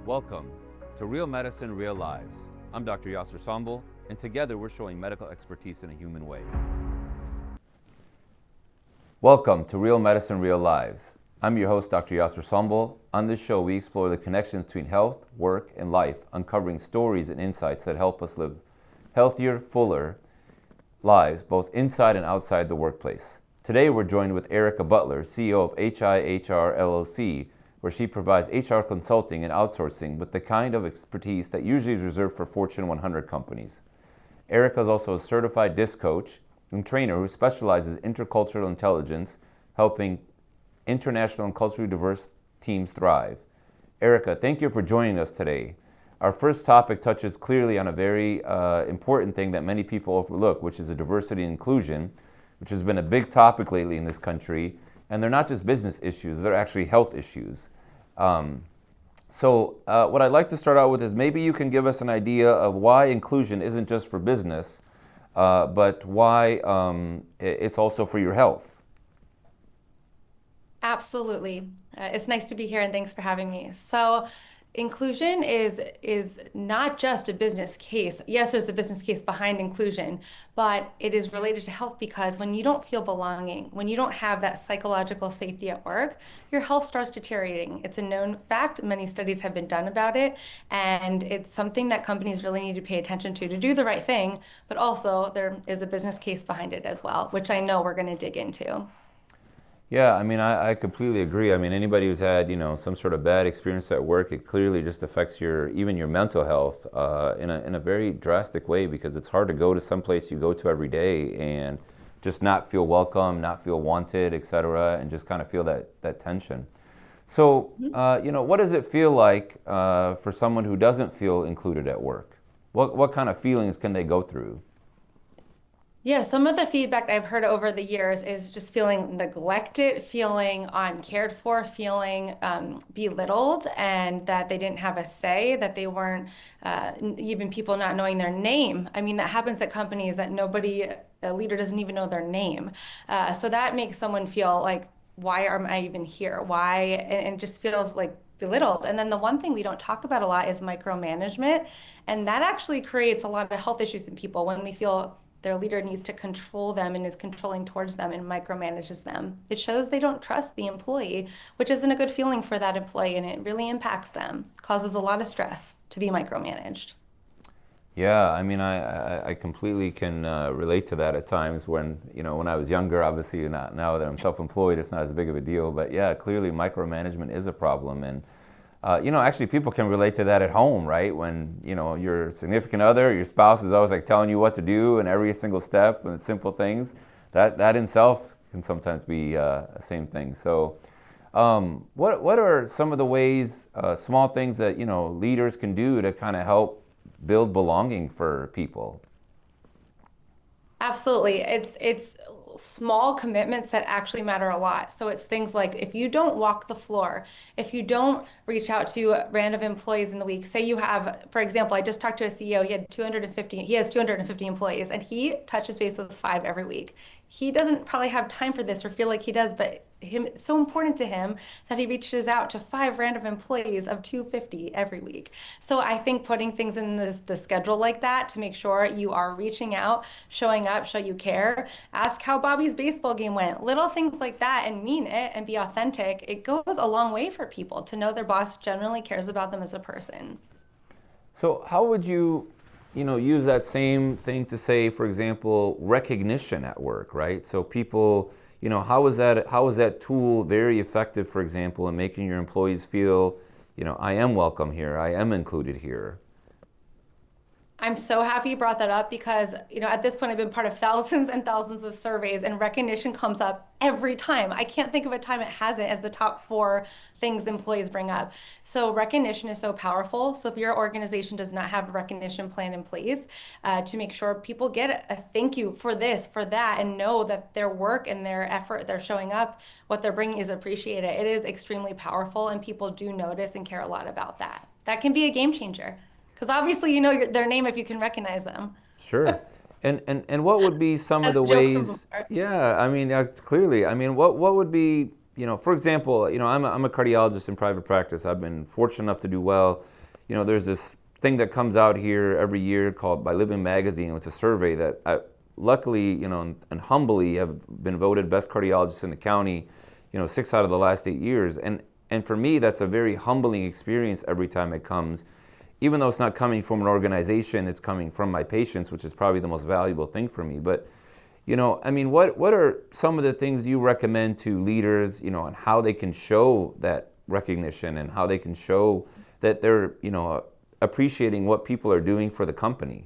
Welcome to Real Medicine, Real Lives. I'm Dr. Yassir Sonbol, and together we're showing medical expertise in a human way. Welcome to Real Medicine, Real Lives. I'm your host, Dr. Yassir Sonbol. On this show, we explore the connections between health, work, and life, uncovering stories and insights that help us live healthier, fuller lives, both inside and outside the workplace. Today, we're joined with Erika Butler, CEO of HIHR LLC, where she provides HR consulting and outsourcing with the kind of expertise that usually is reserved for Fortune 100 companies. Erika is also a certified DISC coach and trainer who specializes in intercultural intelligence, helping international and culturally diverse teams thrive. Erika, thank you for joining us today. Our first topic touches clearly on a very important thing that many people overlook, which is the diversity and inclusion, which has been a big topic lately in this country. And they're not just business issues, they're actually health issues. So what I'd like to start out with is maybe you can give us an idea of why inclusion isn't just for business, but why it's also for your health. Absolutely. It's nice to be here and thanks for having me. So, inclusion is not just a business case. Yes, there's a business case behind inclusion, but it is related to health because when you don't feel belonging, when you don't have that psychological safety at work, your health starts deteriorating. It's a known fact. Many studies have been done about it, and it's something that companies really need to pay attention to do the right thing, but also there is a business case behind it as well, which I know we're going to dig into. Yeah, I mean, I completely agree. I mean, anybody who's had, some sort of bad experience at work, it clearly just affects even your mental health in a very drastic way because it's hard to go to some place you go to every day and just not feel welcome, not feel wanted, et cetera, and just kind of feel that tension. So, what does it feel like for someone who doesn't feel included at work? What kind of feelings can they go through? Yeah, some of the feedback I've heard over the years is just feeling neglected, feeling uncared for, feeling belittled, and that they didn't have a say, that they weren't, even people not knowing their name. I mean, that happens at companies that a leader doesn't even know their name. So that makes someone feel like, why am I even here? Why? And it just feels like belittled. And then the one thing we don't talk about a lot is micromanagement. And that actually creates a lot of health issues in people when they feel their leader needs to control them and is controlling towards them and micromanages them. It shows they don't trust the employee, which isn't a good feeling for that employee, and it really impacts them, causes a lot of stress to be micromanaged. Yeah, I mean, I completely can relate to that at times when I was younger, obviously not now that I'm self-employed, it's not as big of a deal, but yeah, clearly micromanagement is a problem. And, actually people can relate to that at home, right? When, your significant other, your spouse is always like telling you what to do and every single step and simple things, that in itself can sometimes be the same thing. So what are some of the ways, small things that, leaders can do to kind of help build belonging for people? Absolutely. It's small commitments that actually matter a lot. So it's things like if you don't walk the floor, if you don't reach out to random employees in the week, say you have, for example, I just talked to a CEO, he has 250 employees and he touches base with five every week. He doesn't probably have time for this or feel like he does, but it's so important to him that he reaches out to five random employees of 250 every week. So I think putting things in the schedule like that to make sure you are reaching out, showing up, show you care, ask how Bobby's baseball game went, little things like that, and mean it and be authentic. It goes a long way for people to know their boss genuinely cares about them as a person. So how would you, use that same thing to say, for example, recognition at work, right? So people, how is that tool very effective, for example, in making your employees feel, I am welcome here, I am included here? I'm so happy you brought that up because, at this point, I've been part of thousands and thousands of surveys, and recognition comes up every time. I can't think of a time it hasn't as the top four things employees bring up. So, recognition is so powerful. So, if your organization does not have a recognition plan in place to make sure people get a thank you for this, for that, and know that their work and their effort, they're showing up, what they're bringing is appreciated, it is extremely powerful, and people do notice and care a lot about that. That can be a game changer. Because obviously you know their name if you can recognize them. Sure. And what would be some of As the a joke from ways, before. yeah, I mean, clearly, I mean, what would be for example, I'm a cardiologist in private practice. I've been fortunate enough to do well. There's this thing that comes out here every year called by Living Magazine. It's a survey that I luckily, and humbly have been voted best cardiologist in the county, 6 out of the last 8 years. And for me, that's a very humbling experience every time it comes. Even though it's not coming from an organization, it's coming from my patients, which is probably the most valuable thing for me. But what are some of the things you recommend to leaders, on how they can show that recognition and how they can show that they're, appreciating what people are doing for the company?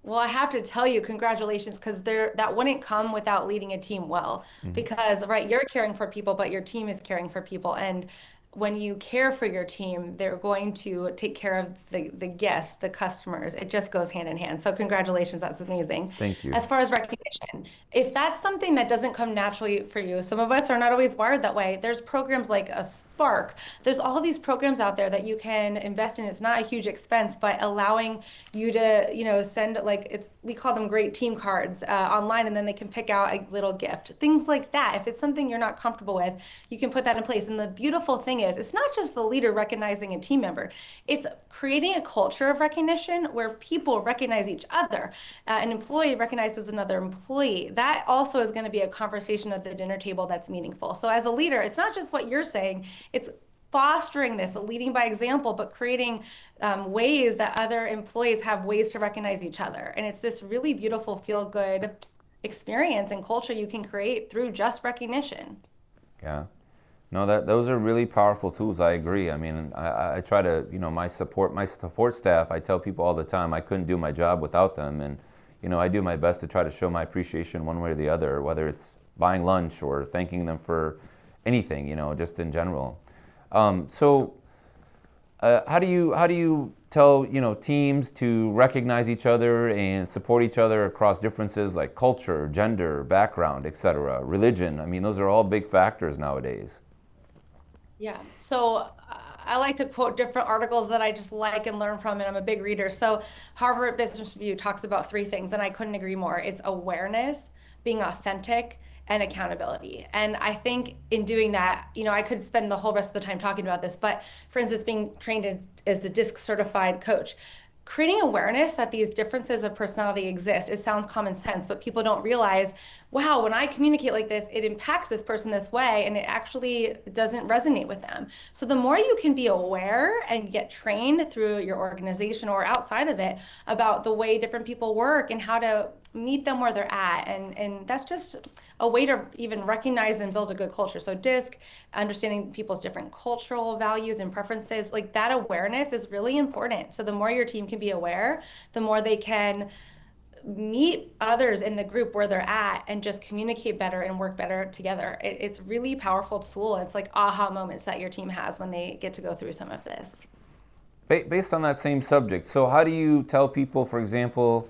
Well, I have to tell you, congratulations, because that wouldn't come without leading a team well. Mm-hmm. Because, right, you're caring for people, but your team is caring for people. And when you care for your team, they're going to take care of the guests, the customers. It just goes hand in hand. So congratulations, that's amazing. Thank you. As far as recognition, if that's something that doesn't come naturally for you, some of us are not always wired that way. There's programs like a Spark. There's all these programs out there that you can invest in. It's not a huge expense, but allowing you to, send like we call them great team cards online, and then they can pick out a little gift. Things like that. If it's something you're not comfortable with, you can put that in place. And the beautiful thing is, it's not just the leader recognizing a team member. It's creating a culture of recognition where people recognize each other. An employee recognizes another employee. That also is going to be a conversation at the dinner table that's meaningful. So as a leader, it's not just what you're saying, it's fostering this, leading by example, but creating ways that other employees have ways to recognize each other. And it's this really beautiful, feel good experience and culture you can create through just recognition. Yeah. No, those are really powerful tools. I agree. I try to, my support staff, I tell people all the time I couldn't do my job without them. And, I do my best to try to show my appreciation one way or the other, whether it's buying lunch or thanking them for anything, just in general. How do you tell, teams to recognize each other and support each other across differences like culture, gender, background, etc., religion? Those are all big factors nowadays. Yeah. So I like to quote different articles that I just like and learn from, and I'm a big reader. So Harvard Business Review talks about three things, and I couldn't agree more. It's awareness, being authentic, and accountability. And I think in doing that, I could spend the whole rest of the time talking about this, but for instance, being trained as a DISC certified coach, creating awareness that these differences of personality exist. It sounds common sense, but people don't realize, wow, when I communicate like this, it impacts this person this way, and it actually doesn't resonate with them. So the more you can be aware and get trained through your organization or outside of it about the way different people work and how to meet them where they're at. And that's just a way to even recognize and build a good culture. So DISC, understanding people's different cultural values and preferences, like that awareness is really important. So the more your team can be aware, the more they can meet others in the group where they're at and just communicate better and work better together. It's really powerful tool. It's like aha moments that your team has when they get to go through some of this. Based on that same subject, so how do you tell people, for example,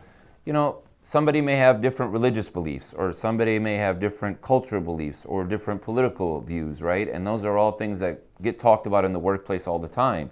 somebody may have different religious beliefs, or somebody may have different cultural beliefs, or different political views, right? And those are all things that get talked about in the workplace all the time.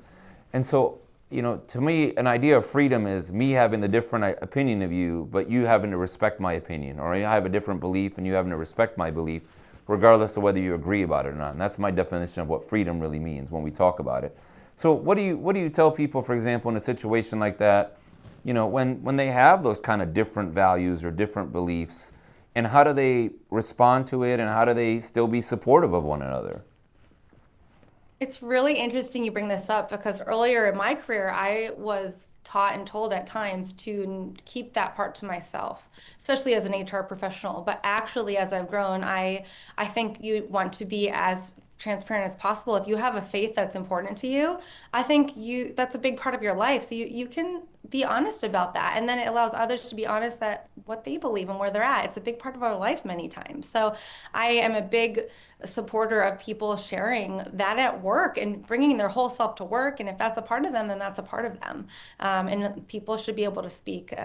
And so, to me, an idea of freedom is me having the different opinion of you, but you having to respect my opinion, or I have a different belief and you having to respect my belief, regardless of whether you agree about it or not. And that's my definition of what freedom really means when we talk about it. So what do you tell people, for example, in a situation like that, when they have those kind of different values or different beliefs, and how do they respond to it, and how do they still be supportive of one another? It's really interesting you bring this up because earlier in my career, I was taught and told at times to keep that part to myself, especially as an HR professional. But actually, as I've grown, I think you want to be as transparent as possible. If you have a faith that's important to you, I think that's a big part of your life. So you can be honest about that. And then it allows others to be honest that what they believe and where they're at. It's a big part of our life many times. So I am a big supporter of people sharing that at work and bringing their whole self to work. And if that's a part of them, then that's a part of them. And people should be able to speak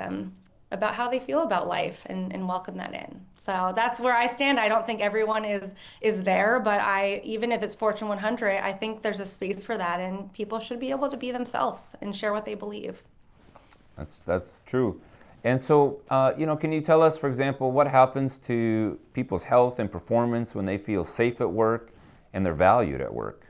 about how they feel about life and welcome that in. So that's where I stand. I don't think everyone is there, but even if it's Fortune 100, I think there's a space for that, and people should be able to be themselves and share what they believe. That's true. And so, can you tell us, for example, what happens to people's health and performance when they feel safe at work and they're valued at work?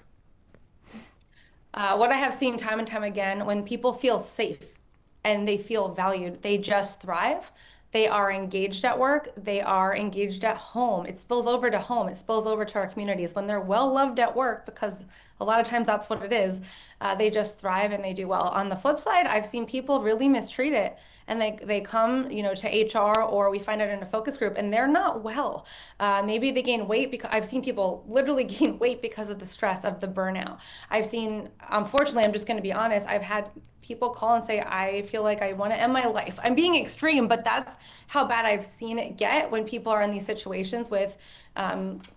What I have seen time and time again, when people feel safe and they feel valued, they just thrive. They are engaged at work. They are engaged at home. It spills over to home. It spills over to our communities. When they're well loved at work, because a lot of times that's what it is, they just thrive and they do well. On the flip side, I've seen people really mistreat it. And they come, to HR, or we find it in a focus group and they're not well. Maybe they gain weight because I've seen people literally gain weight because of the stress of the burnout. I've seen, unfortunately, I'm just going to be honest, I've had people call and say, I feel like I want to end my life. I'm being extreme, but that's how bad I've seen it get when people are in these situations with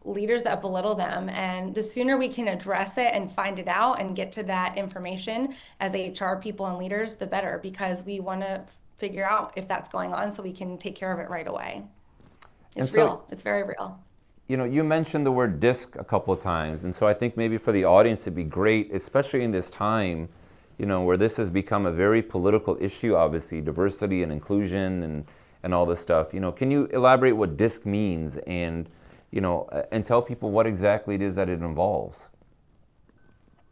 leaders that belittle them. And the sooner we can address it and find it out and get to that information as HR people and leaders, the better, because we want to figure out if that's going on so we can take care of it right away. And It's so, real. It's very real. you mentioned the word disc a couple of times, and so I think maybe for the audience it'd be great, especially in this time, where this has become a very political issue, obviously, diversity and inclusion and all this stuff. Can you elaborate what disc means and tell people what exactly it is that it involves?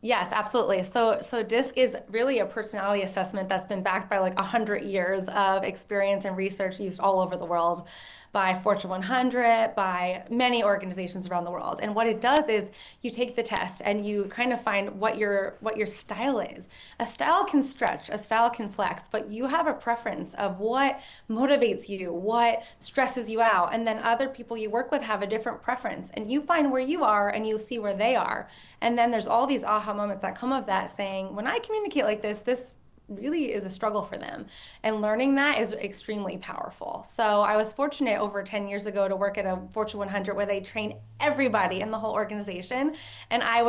Yes, absolutely. So DISC is really a personality assessment that's been backed by like 100 years of experience and research used all over the world by Fortune 100, by many organizations around the world. And what it does is you take the test and you kind of find what your style is. A style can stretch, a style can flex, but you have a preference of what motivates you, what stresses you out, and then other people you work with have a different preference. And you find where you are and you see where they are. And then there's all these aha moments that come of that saying, when I communicate like this really is a struggle for them. And learning that is extremely powerful. So I was fortunate over 10 years ago to work at a Fortune 100 where they train everybody in the whole organization. And I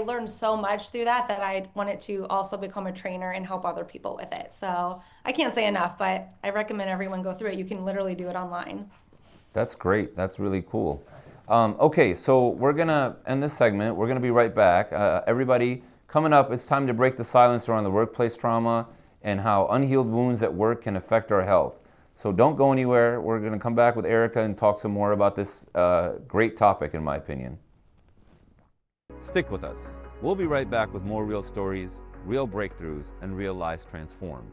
learned so much through that I wanted to also become a trainer and help other people with it. So I can't say enough, but I recommend everyone go through it. You can literally do it online. That's great. That's really cool. Okay, so we're going to end this segment. We're going to be right back. Everybody, coming up, it's time to break the silence around the workplace trauma and how unhealed wounds at work can affect our health. So don't go anywhere. We're going to come back with Erika and talk some more about this great topic, in my opinion. Stick with us. We'll be right back with more real stories, real breakthroughs, and real lives transformed.